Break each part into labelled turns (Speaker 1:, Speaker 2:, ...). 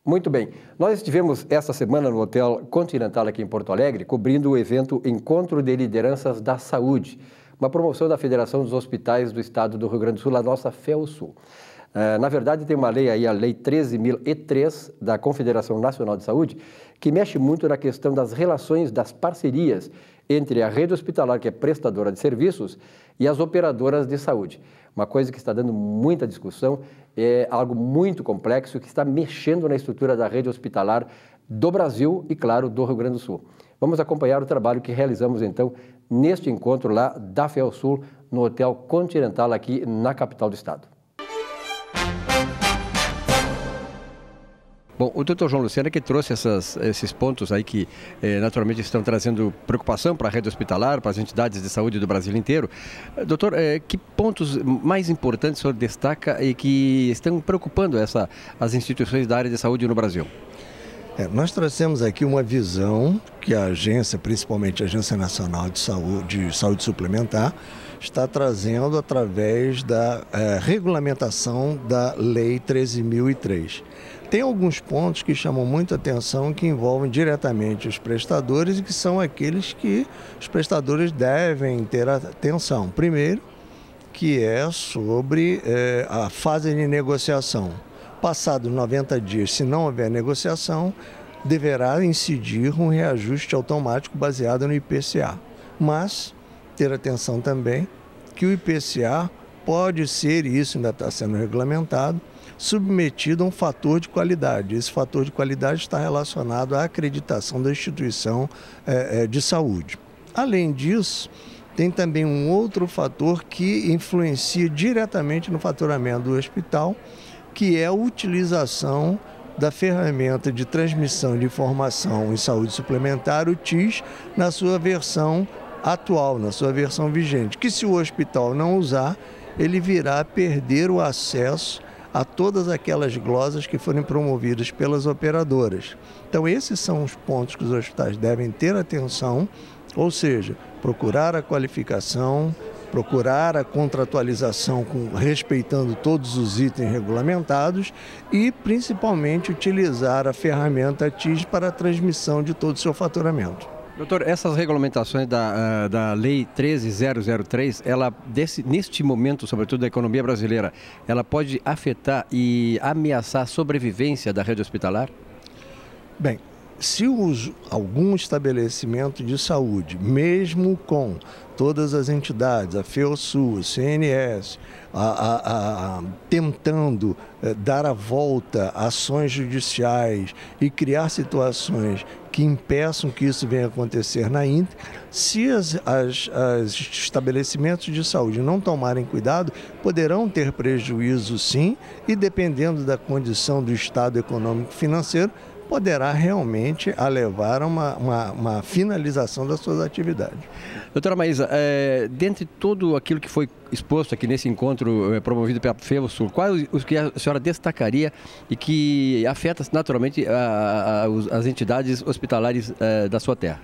Speaker 1: Muito bem. Nós estivemos esta semana no Hotel Continental aqui em Porto Alegre, cobrindo o evento Encontro de Lideranças da Saúde, uma promoção da Federação dos Hospitais do Estado do Rio Grande do Sul, a nossa FEUSul. Na verdade, tem uma lei aí, a Lei 13.003 da Confederação Nacional de Saúde, que mexe muito na questão das relações, das parcerias entre a rede hospitalar, que é prestadora de serviços, e as operadoras de saúde. Uma coisa que está dando muita discussão, é algo muito complexo que está mexendo na estrutura da rede hospitalar do Brasil e, claro, do Rio Grande do Sul. Vamos acompanhar o trabalho que realizamos, então, neste encontro lá da FEUSul, no Hotel Continental, aqui na capital do estado. Bom, o Dr. João Lucena que trouxe esses pontos aí que naturalmente estão trazendo preocupação para a rede hospitalar, para as entidades de saúde do Brasil inteiro. Doutor, que pontos mais importantes o senhor destaca e que estão preocupando as instituições da área de saúde no Brasil?
Speaker 2: Nós trouxemos aqui uma visão que a agência, principalmente a Agência Nacional de Saúde Suplementar, está trazendo através da regulamentação da Lei 13.003. Tem alguns pontos que chamam muita atenção, que envolvem diretamente os prestadores e que são aqueles que os prestadores devem ter atenção. Primeiro, que é sobre a fase de negociação. Passados 90 dias, se não houver negociação, deverá incidir um reajuste automático baseado no IPCA. Mas ter atenção também que o IPCA pode ser, e isso ainda está sendo regulamentado, submetido a um fator de qualidade. Esse fator de qualidade está relacionado à acreditação da instituição de saúde. Além disso, tem também um outro fator que influencia diretamente no faturamento do hospital, que é a utilização da ferramenta de transmissão de informação em saúde suplementar, o TIS, na sua versão atual, na sua versão vigente, que se o hospital não usar, ele virá a perder o acesso a todas aquelas glosas que forem promovidas pelas operadoras. Então esses são os pontos que os hospitais devem ter atenção, ou seja, procurar a qualificação, procurar a contratualização respeitando todos os itens regulamentados e principalmente utilizar a ferramenta TIS para a transmissão de todo o seu faturamento.
Speaker 1: Doutor, essas regulamentações da Lei 13.003, neste momento, sobretudo da economia brasileira, ela pode afetar e ameaçar a sobrevivência da rede hospitalar?
Speaker 2: Bem, se algum estabelecimento de saúde, mesmo com todas as entidades, a FEUSul, a CNS, tentando dar a volta a ações judiciais e criar situações que impeçam que isso venha acontecer na íntegra, se os estabelecimentos de saúde não tomarem cuidado, poderão ter prejuízo sim, e dependendo da condição do estado econômico e financeiro, poderá realmente levar a uma finalização das suas atividades.
Speaker 1: Doutora Maísa, dentre tudo aquilo que foi exposto aqui nesse encontro promovido pela FEUSul, quais os que a senhora destacaria e que afeta naturalmente as entidades hospitalares da sua terra?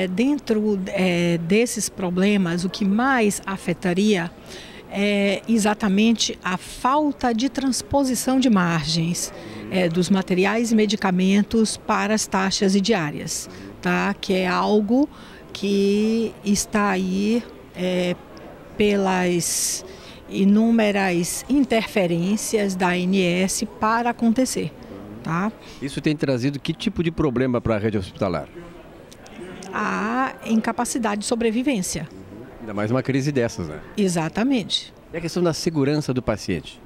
Speaker 3: Dentro desses problemas, o que mais afetaria é exatamente a falta de transposição de margens dos materiais e medicamentos para as taxas e diárias, tá? Que é algo que está aí pelas inúmeras interferências da ANS para acontecer, tá?
Speaker 1: Isso tem trazido que tipo de problema para a rede hospitalar?
Speaker 3: A incapacidade de sobrevivência.
Speaker 1: Ainda mais uma crise dessas, né?
Speaker 3: Exatamente.
Speaker 1: E a questão da segurança do paciente?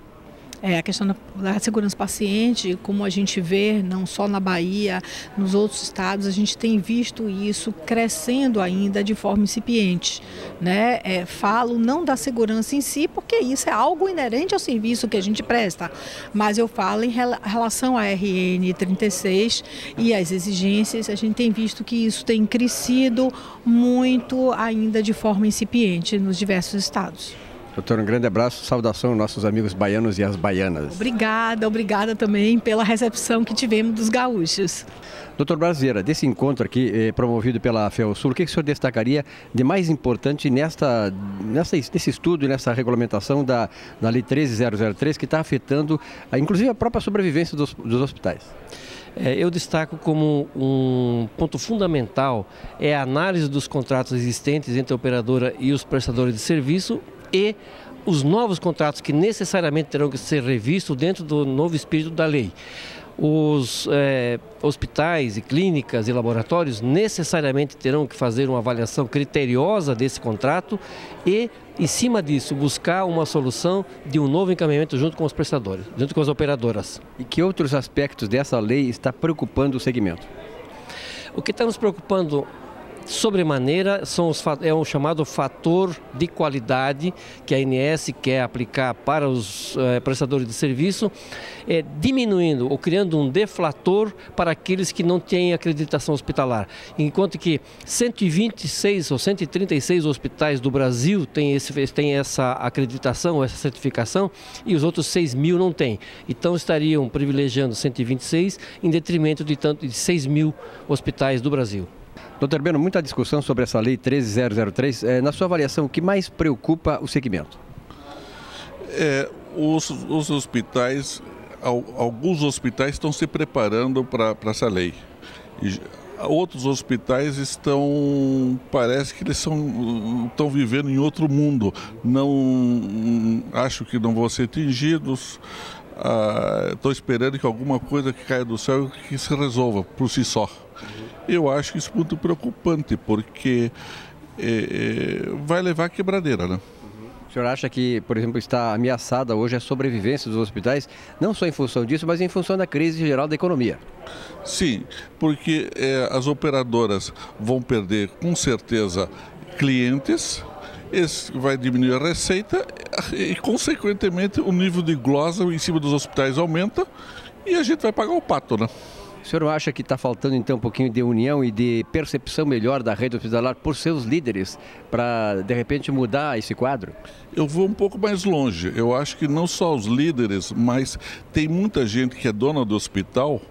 Speaker 3: A questão da segurança do paciente, como a gente vê, não só na Bahia, nos outros estados, a gente tem visto isso crescendo ainda de forma incipiente, né? Falo não da segurança em si, porque isso é algo inerente ao serviço que a gente presta, mas eu falo em relação à RN 36 e às exigências, a gente tem visto que isso tem crescido muito ainda de forma incipiente nos diversos estados.
Speaker 1: Doutor, um grande abraço, saudação aos nossos amigos baianos e as baianas.
Speaker 3: Obrigada também pela recepção que tivemos dos gaúchos.
Speaker 1: Doutor Brasileira, desse encontro aqui promovido pela FEUSUL, o que o senhor destacaria de mais importante nesse estudo e nessa regulamentação da Lei 13.003 que está afetando, inclusive, a própria sobrevivência dos hospitais?
Speaker 4: Eu destaco como um ponto fundamental a análise dos contratos existentes entre a operadora e os prestadores de serviço e os novos contratos que necessariamente terão que ser revistos dentro do novo espírito da lei. Os hospitais e clínicas e laboratórios necessariamente terão que fazer uma avaliação criteriosa desse contrato e, em cima disso, buscar uma solução de um novo encaminhamento junto com os prestadores, junto com as operadoras.
Speaker 1: E que outros aspectos dessa lei está preocupando o segmento?
Speaker 4: O que está nos preocupando sobremaneira é o chamado fator de qualidade que a ANS quer aplicar para os prestadores de serviço, diminuindo ou criando um deflator para aqueles que não têm acreditação hospitalar. Enquanto que 126 ou 136 hospitais do Brasil têm essa acreditação, essa certificação, e os outros 6.000 não têm. Então estariam privilegiando 126 em detrimento de 6.000 hospitais do Brasil.
Speaker 1: Doutor Beno, muita discussão sobre essa Lei 13.003. Na sua avaliação, o que mais preocupa o segmento?
Speaker 5: Os hospitais, alguns hospitais estão se preparando para essa lei. E outros hospitais parece que eles estão vivendo em outro mundo. Acho que não vão ser atingidos. Estou esperando que alguma coisa que caia do céu que se resolva por si só. Eu acho isso muito preocupante, porque vai levar à quebradeira, né?
Speaker 1: O senhor acha que, por exemplo, está ameaçada hoje a sobrevivência dos hospitais, não só em função disso, mas em função da crise geral da economia?
Speaker 5: Sim, porque as operadoras vão perder, com certeza, clientes. Isso vai diminuir a receita e, consequentemente, o nível de glosa em cima dos hospitais aumenta e a gente vai pagar o pato, né?
Speaker 1: O senhor acha que está faltando, então, um pouquinho de união e de percepção melhor da rede hospitalar por seus líderes para, de repente, mudar esse quadro?
Speaker 5: Eu vou um pouco mais longe. Eu acho que não só os líderes, mas tem muita gente que é dona do hospital.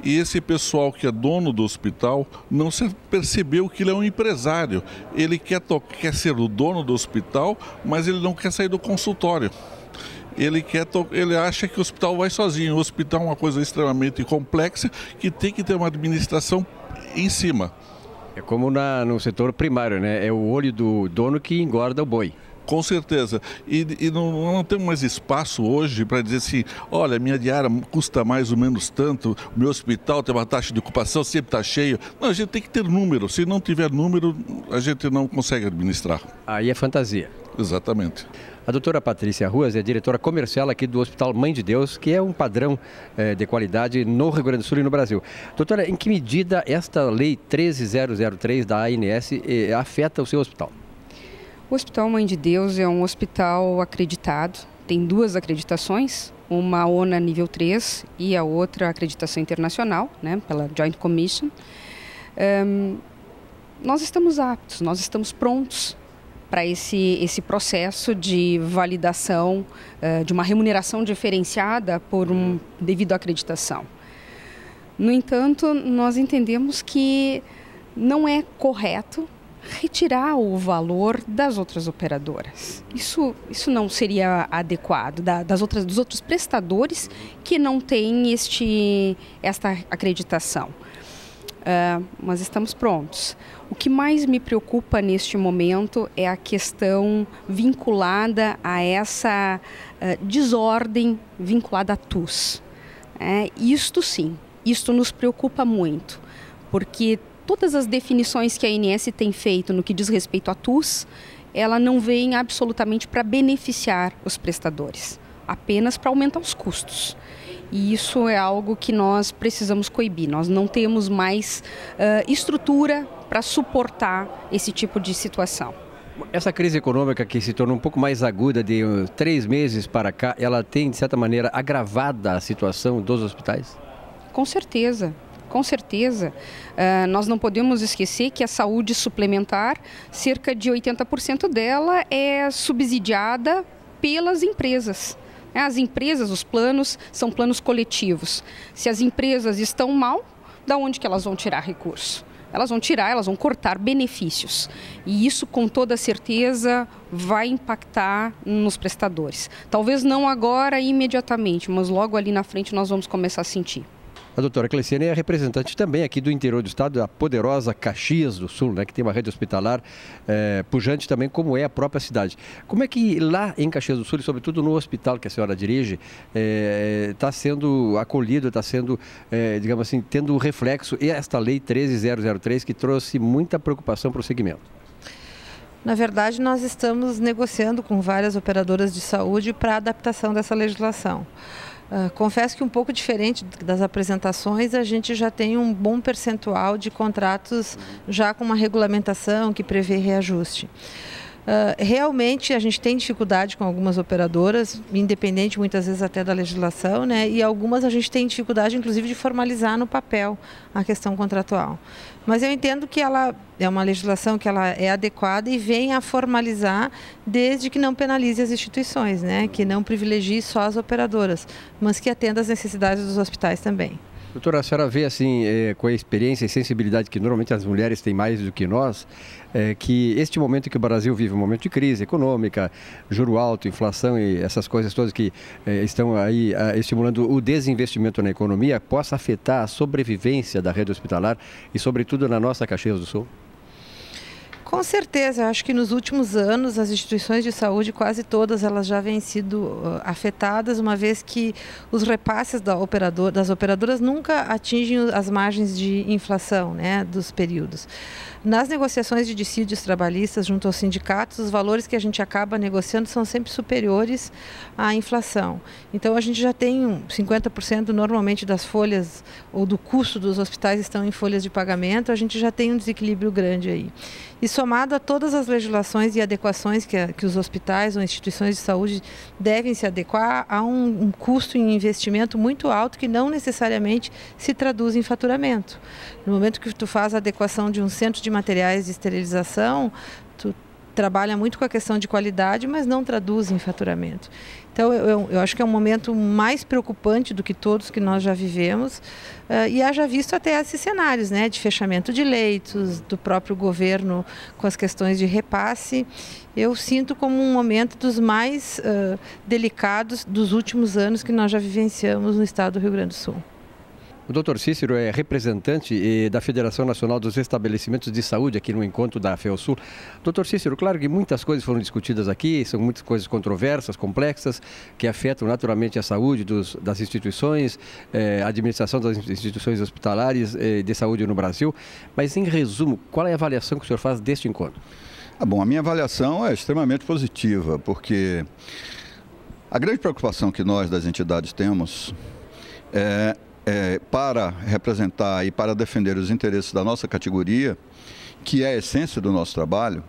Speaker 5: E esse pessoal que é dono do hospital não percebeu que ele é um empresário. Ele quer ser o dono do hospital, mas ele não quer sair do consultório. Ele acha que o hospital vai sozinho. O hospital é uma coisa extremamente complexa que tem que ter uma administração em cima.
Speaker 1: É como no setor primário, né? É o olho do dono que engorda o boi.
Speaker 5: Com certeza. E não temos mais espaço hoje para dizer assim, olha, minha diária custa mais ou menos tanto, o meu hospital tem uma taxa de ocupação, sempre está cheio. Não, a gente tem que ter número. Se não tiver número, a gente não consegue administrar.
Speaker 1: Aí é fantasia.
Speaker 5: Exatamente.
Speaker 1: A doutora Patrícia Ruas é diretora comercial aqui do Hospital Mãe de Deus, que é um padrão de qualidade no Rio Grande do Sul e no Brasil. Doutora, em que medida esta Lei 13.003 da ANS afeta o seu hospital?
Speaker 6: O Hospital Mãe de Deus é um hospital acreditado, tem 2 acreditações, uma ONA nível 3 e a outra acreditação internacional, né, pela Joint Commission. Nós estamos aptos, nós estamos prontos para esse processo de validação de uma remuneração diferenciada devido à acreditação. No entanto, nós entendemos que não é correto retirar o valor das outras operadoras. Isso não seria adequado, dos outros prestadores que não têm esta acreditação. Mas estamos prontos. O que mais me preocupa neste momento é a questão vinculada a essa desordem vinculada à TUS. Isto sim, isto nos preocupa muito, porque todas as definições que a ANS tem feito no que diz respeito à TUS, ela não vem absolutamente para beneficiar os prestadores, apenas para aumentar os custos. E isso é algo que nós precisamos coibir. Nós não temos mais estrutura para suportar esse tipo de situação.
Speaker 1: Essa crise econômica que se tornou um pouco mais aguda de 3 meses para cá, ela tem, de certa maneira, agravado a situação dos hospitais?
Speaker 6: Com certeza. com certeza, nós não podemos esquecer que a saúde suplementar, cerca de 80% dela é subsidiada pelas empresas. As empresas, os planos, são planos coletivos. Se as empresas estão mal, da onde que elas vão tirar recurso? Elas vão cortar benefícios. E isso, com toda certeza, vai impactar nos prestadores. Talvez não agora, imediatamente, mas logo ali na frente nós vamos começar a sentir.
Speaker 1: A doutora Cleciane é representante também aqui do interior do estado, da poderosa Caxias do Sul, né, que tem uma rede hospitalar pujante também, como é a própria cidade. Como é que lá em Caxias do Sul, e sobretudo no hospital que a senhora dirige, está sendo acolhido, está sendo, digamos assim, tendo reflexo esta lei 13.003 que trouxe muita preocupação para o segmento?
Speaker 3: Na verdade, nós estamos negociando com várias operadoras de saúde para a adaptação dessa legislação. Confesso que um pouco diferente das apresentações, a gente já tem um bom percentual de contratos já com uma regulamentação que prevê reajuste. Realmente a gente tem dificuldade com algumas operadoras, independente muitas vezes até da legislação, né? E algumas a gente tem dificuldade inclusive de formalizar no papel a questão contratual. Mas eu entendo que ela é uma legislação que ela é adequada e vem a formalizar desde que não penalize as instituições, né? Que não privilegie só as operadoras, mas que atenda às necessidades dos hospitais também.
Speaker 1: Doutora, a senhora vê assim, com a experiência e sensibilidade que normalmente as mulheres têm mais do que nós, que este momento que o Brasil vive, um momento de crise econômica, juro alto, inflação e essas coisas todas que estão aí estimulando o desinvestimento na economia, possa afetar a sobrevivência da rede hospitalar e sobretudo na nossa Caxias do Sul?
Speaker 3: Com certeza, eu acho que nos últimos anos as instituições de saúde, quase todas, elas já vêm sido afetadas, uma vez que os repasses das operadoras nunca atingem as margens de inflação, né, dos períodos. Nas negociações de dissídios trabalhistas junto aos sindicatos, os valores que a gente acaba negociando são sempre superiores à inflação. Então a gente já tem 50% normalmente das folhas ou do custo dos hospitais estão em folhas de pagamento, a gente já tem um desequilíbrio grande aí. E somado a todas as legislações e adequações que os hospitais ou instituições de saúde devem se adequar, há um custo em investimento muito alto que não necessariamente se traduz em faturamento. No momento que tu faz a adequação de um centro de materiais de esterilização, tu trabalha muito com a questão de qualidade, mas não traduz em faturamento. Então, eu acho que é um momento mais preocupante do que todos que nós já vivemos e haja visto até esses cenários, né, de fechamento de leitos, do próprio governo com as questões de repasse. Eu sinto como um momento dos mais delicados dos últimos anos que nós já vivenciamos no estado do Rio Grande do Sul.
Speaker 1: O Dr. Cícero é representante da Federação Nacional dos Estabelecimentos de Saúde aqui no encontro da FEUSul. Dr. Cícero, claro que muitas coisas foram discutidas aqui, são muitas coisas controversas, complexas, que afetam naturalmente a saúde das instituições, a administração das instituições hospitalares de saúde no Brasil. Mas, em resumo, qual é a avaliação que o senhor faz deste encontro?
Speaker 7: Bom, a minha avaliação é extremamente positiva, porque a grande preocupação que nós das entidades temos para representar e para defender os interesses da nossa categoria, que é a essência do nosso trabalho,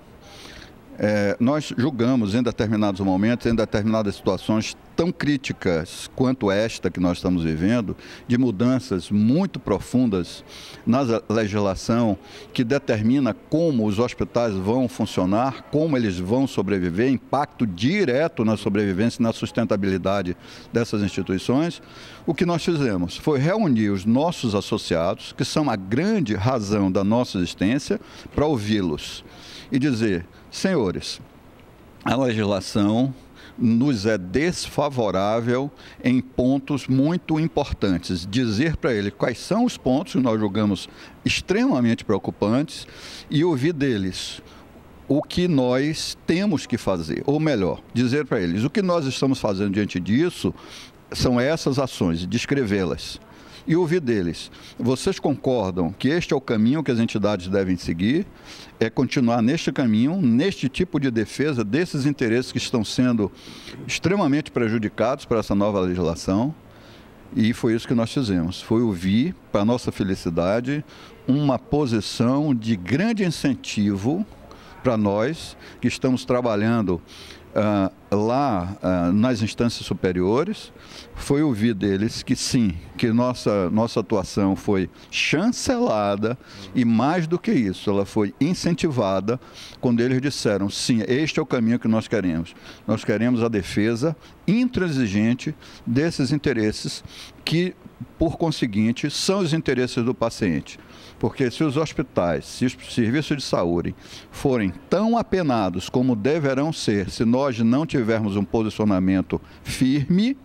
Speaker 7: nós julgamos em determinados momentos, em determinadas situações tão críticas quanto esta que nós estamos vivendo, de mudanças muito profundas na legislação que determina como os hospitais vão funcionar, como eles vão sobreviver, impacto direto na sobrevivência e na sustentabilidade dessas instituições. O que nós fizemos foi reunir os nossos associados, que são a grande razão da nossa existência, para ouvi-los e dizer: senhores, a legislação nos é desfavorável em pontos muito importantes. Dizer para ele quais são os pontos que nós julgamos extremamente preocupantes e ouvir deles o que nós temos que fazer. Ou melhor, dizer para eles o que nós estamos fazendo diante disso são essas ações, descrevê-las. E ouvir deles: vocês concordam que este é o caminho que as entidades devem seguir? É continuar neste caminho, neste tipo de defesa desses interesses que estão sendo extremamente prejudicados por essa nova legislação? E foi isso que nós fizemos, foi ouvir, para a nossa felicidade, uma posição de grande incentivo para nós que estamos trabalhando lá nas instâncias superiores, foi ouvir deles que sim, que nossa atuação foi chancelada e mais do que isso, ela foi incentivada quando eles disseram sim, este é o caminho que nós queremos. Nós queremos a defesa intransigente desses interesses que, por conseguinte, são os interesses do paciente. Porque se os hospitais, se os serviços de saúde forem tão apenados como deverão ser, se nós não tivermos um posicionamento firme,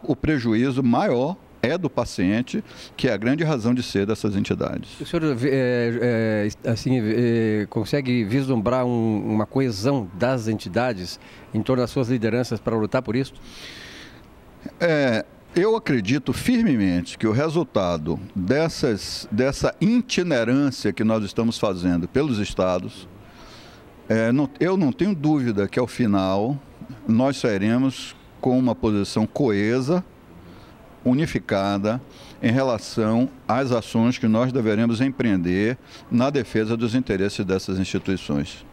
Speaker 7: o prejuízo maior é do paciente, que é a grande razão de ser dessas entidades.
Speaker 1: O senhor consegue vislumbrar uma coesão das entidades em torno das suas lideranças para lutar por isso?
Speaker 7: Eu acredito firmemente que o resultado dessa itinerância que nós estamos fazendo pelos estados, eu não tenho dúvida que ao final nós sairemos com uma posição coesa, unificada, em relação às ações que nós deveremos empreender na defesa dos interesses dessas instituições.